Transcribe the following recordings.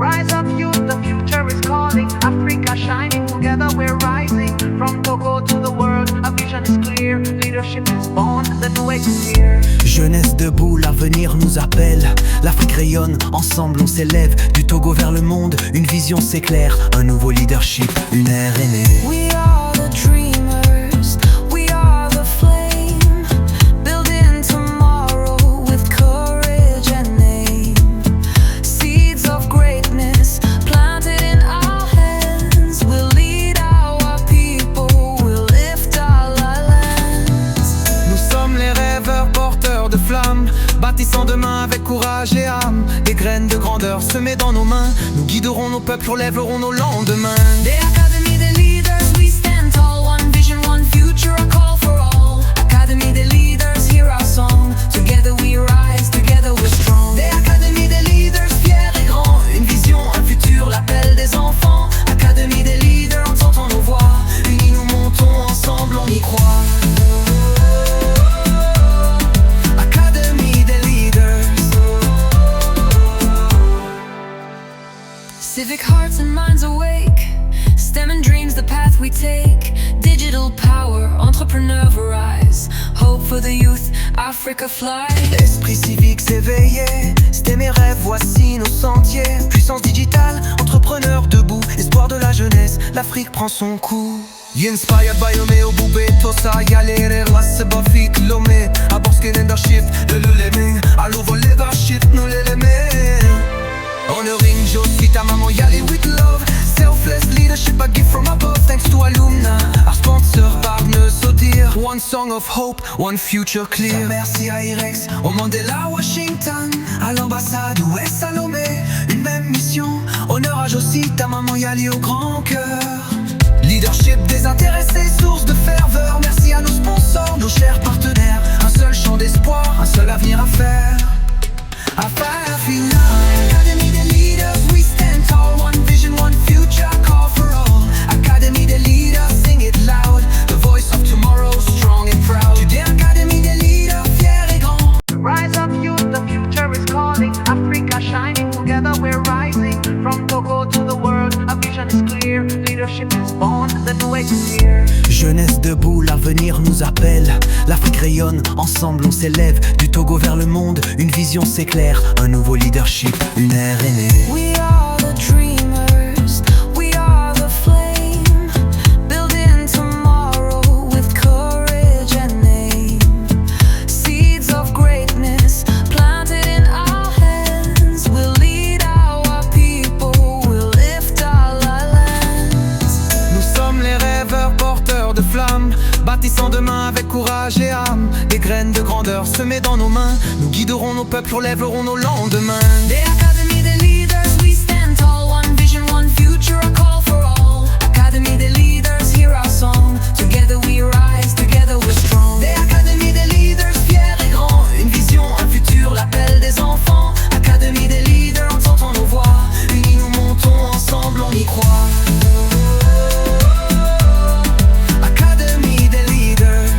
Rise up youth, the future is calling. Africa shining, together we're rising. From Togo to the world, a vision is clear. Leadership is born, the new age is here. Jeunesse debout, l'avenir nous appelle. L'Afrique rayonne, ensemble on s'élève. Du Togo vers le monde, une vision s'éclaire. Un nouveau leadership, une ère est née. We are the dreamers, we are the flame, building tomorrow with courage and aim. Seeds of greatness planted in our hands, will lead our people, will lift our lands. Nous sommes les rêveurs porteurs de flammes, bâtissant demain avec courage et âme. Des graines de grandeur semées dans nos mains, nous guiderons nos peuples, relèverons nos lendemains. The Academy, the leaders, we stand tall. One vision, one future, a call for all. Academy, the leaders, hear our song. Together we rise, together we're strong. The Academy, the leaders, fiers et grands. Une vision, un futur, l'appel des enfants. Academy, des leaders, entendons nos voix. Unis nous montons, ensemble on y croit. Academy des leaders. Civic hearts and minds awake, STEM and dreams the path we take. Digital power, entrepreneurs rise. Hope for the youth, Africa fly. Esprit civique s'éveiller, c'était mes rêves, voici nos sentiers. Puissance digitale, entrepreneur debout. Espoir de la jeunesse, l'Afrique prend son coup. Inspired by Omeo Boubé, Tosa, Yalere, Lasse Bafik, Lomé. Aborske leadership, le leming. Allo leadership, nous l'éléments. Honoring Josie, ta maman Yali with love. Selfless leadership, a gift from above. Thanks to Alumna, our sponsor Partner Sodir. One song of hope, one future clear. Merci à Irex, au Mandela, Washington. À l'ambassade US Salomé, une même mission. Honneur à Josie, ta maman Yali au grand cœur. Leadership désintéressé, source de ferveur. Merci à nos sponsors, nos chers partenaires. Un seul champ d'espoir, un seul avenir à faire. Academy the leaders, we stand tall. One vision, one future, call for all. Academy the leaders, sing it loud. The voice of tomorrow, strong and proud. Today Academy the leaders, fiers et grands. Rise up youth, the future is calling. Africa shining, together we're rising. From Togo to the world, a vision is clear. Leadership is born, the new age is here. Jeunesse debout, l'avenir nous appelle. L'Afrique rayonne, ensemble on s'élève. Du Togo vers le monde, une vision s'éclaire. Un nouveau leadership, une ère est née. We are the dreamers, we are the flame, building tomorrow with courage and aim. Seeds of greatness planted in our hands, will lead our people, will lift our lands. Nous sommes les rêveurs porteurs de flammes, bâtissant demain avec courage et âme. Des graines de grandeur semées dans nos mains, nous guiderons nos peuples, relèverons nos lendemains. The Academy, the leaders, we stand tall. One vision, one future, a call for all. Academy, the leaders, hear our song. Together we rise, together we're strong. The Academy des leaders, fiers et grands. Une vision, un futur, l'appel des enfants. Academy des leaders, entendons nos voix. Unis nous montons, ensemble on y croit. Academy des leaders.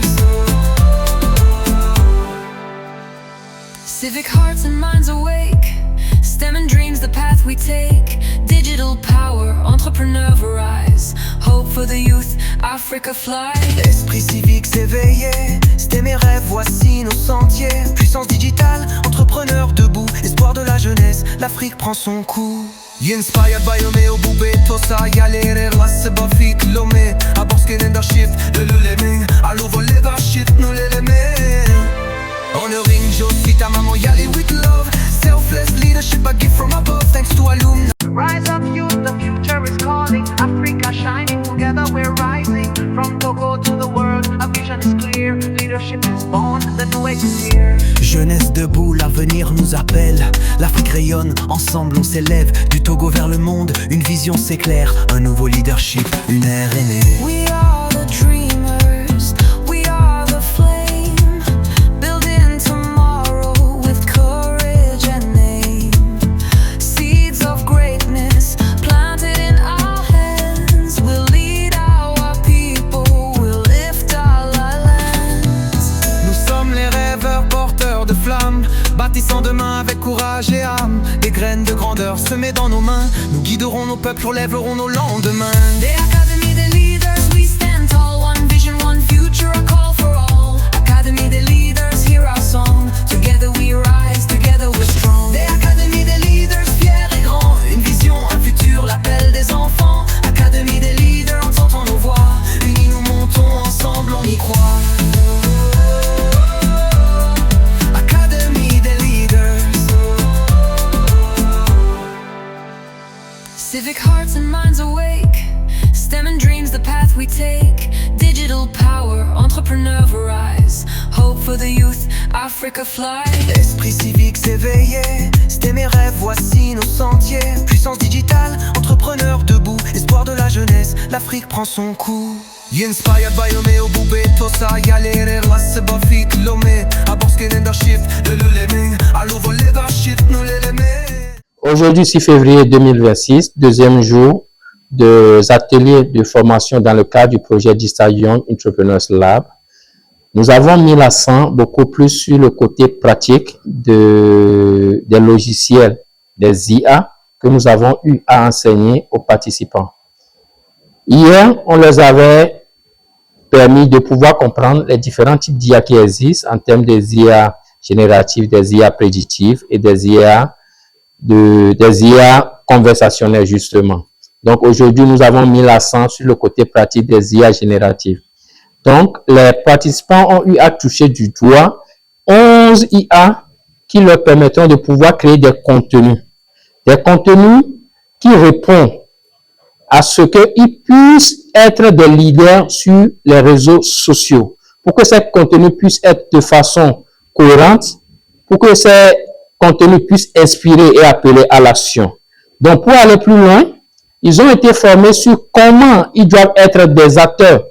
Civic hearts and minds awake, STEM and dreams the path we take. Digital power, entrepreneurs rise. Hope for the youth, Africa fly. Esprit civique s'éveiller, c'était mes rêves, voici nos sentiers. Puissance digitale, entrepreneur debout. Espoir de la jeunesse, l'Afrique prend son coup. Inspired by Omeo Boubé, Tosa, Yalere, Lasse Bafik, Lomé. Aborske leadership, le leming. Allo leadership, nous l'éléments. Honoring Josie, ta maman Yali with love. Selfless leadership, a gift from above. Thanks to Alumna. Rise up youth, the future is calling. Africa shining, together we're rising. From Togo to the world, a vision is clear. Leadership is born, the new age is here. Jeunesse debout, l'avenir nous appelle. L'Afrique rayonne, ensemble on s'élève. Du Togo vers le monde, une vision s'éclaire. Un nouveau leadership, une ère est née. We are the dreamers, we are the flame, building tomorrow with courage and aim. Seeds of greatness planted in our hands, will lead our people, will lift our lands. Nous sommes les rêveurs porteurs de flammes, bâtissant demain avec courage et âme. Des graines de grandeur semées dans nos mains, commun. Nous guiderons nos peuples, relèverons nos lendemains. The Academy, the leaders, we stand tall. One vision, one future, a call for all. Academy, the leaders, hear our song. Together we rise, together we're strong. The Academy des leaders, fiers et grands. Une vision, un futur, l'appel des enfants. Academy des leaders, entendons nos voix. Unis nous montons, ensemble on y croit. Academy des leaders. Civic hearts and minds awake. STEM and dreams, the path we take. Digital power, entrepreneur rise. Hope for the youth, Africa fly. Esprit civique s'éveiller, c'était mes rêves, voici nos sentiers. Puissance digitale, entrepreneur debout. Espoir de la jeunesse, l'Afrique prend son coup. Inspired by Omeo Boubé, Tosa, Yalere, Rasseba, Fik, Lomé. Aborske leadership, le Luleme. Allo vol leadership, nous l'éleme. Aujourd'hui, 6 février 2026, deuxième jour des ateliers de formation dans le cadre du projet Digital Young Entrepreneurs Lab. Nous avons mis l'accent beaucoup plus sur le côté pratique des logiciels, des IA que nous avons eu à enseigner aux participants. Hier, on les avait permis de pouvoir comprendre les différents types d'IA qui existent en termes des IA génératives, des IA prédictives et des IA conversationnelles justement. Donc aujourd'hui, nous avons mis l'accent sur le côté pratique des IA génératives. Donc, les participants ont eu à toucher du doigt 11 IA qui leur permettront de pouvoir créer des contenus. Des contenus qui répondent à ce qu'ils puissent être des leaders sur les réseaux sociaux. Pour que ces contenus puissent être de façon cohérente, pour que ces contenus puissent inspirer et appeler à l'action. Donc, pour aller plus loin, ils ont été formés sur comment ils doivent être des acteurs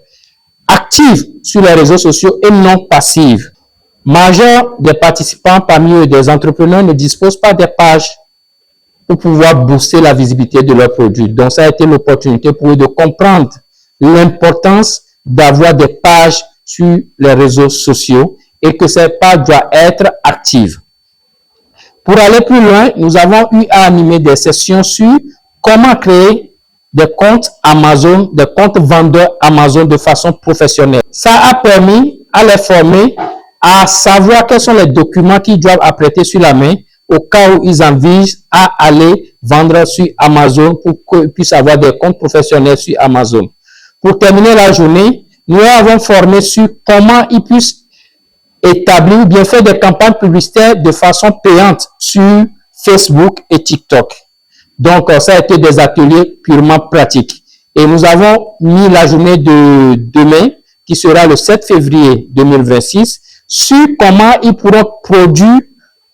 actifs sur les réseaux sociaux et non passifs. Majeur des participants parmi eux, des entrepreneurs, ne disposent pas des pages pour pouvoir booster la visibilité de leurs produits. Donc, ça a été l'opportunité pour eux de comprendre l'importance d'avoir des pages sur les réseaux sociaux et que ces pages doivent être actives. Pour aller plus loin, nous avons eu à animer des sessions sur comment créer des comptes Amazon, des comptes vendeurs Amazon de façon professionnelle. Ça a permis à les former à savoir quels sont les documents qu'ils doivent apprêter sur la main au cas où ils envisagent à aller vendre sur Amazon pour qu'ils puissent avoir des comptes professionnels sur Amazon. Pour terminer la journée, nous avons formé sur comment ils puissent établir ou bien faire des campagnes publicitaires de façon payante sur Facebook et TikTok. Donc, ça a été des ateliers purement pratiques. Et nous avons mis la journée de demain, qui sera le 7 février 2026, sur comment ils pourront produire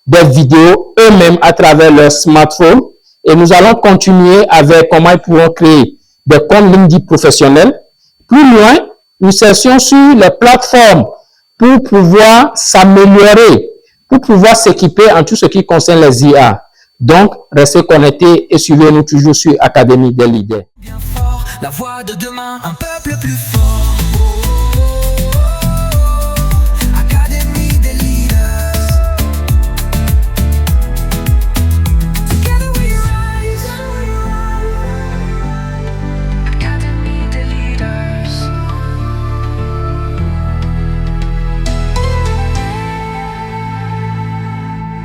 des vidéos eux-mêmes à travers leur smartphone. Et nous allons continuer avec comment ils pourront créer des comptes LinkedIn professionnels. Plus loin, une session sur les plateformes pour pouvoir s'améliorer, pour pouvoir s'équiper en tout ce qui concerne les IA. Donc, restez connectés et suivez-nous toujours sur Académie des leaders. Bien fort, la voix de demain, un peuple plus fort.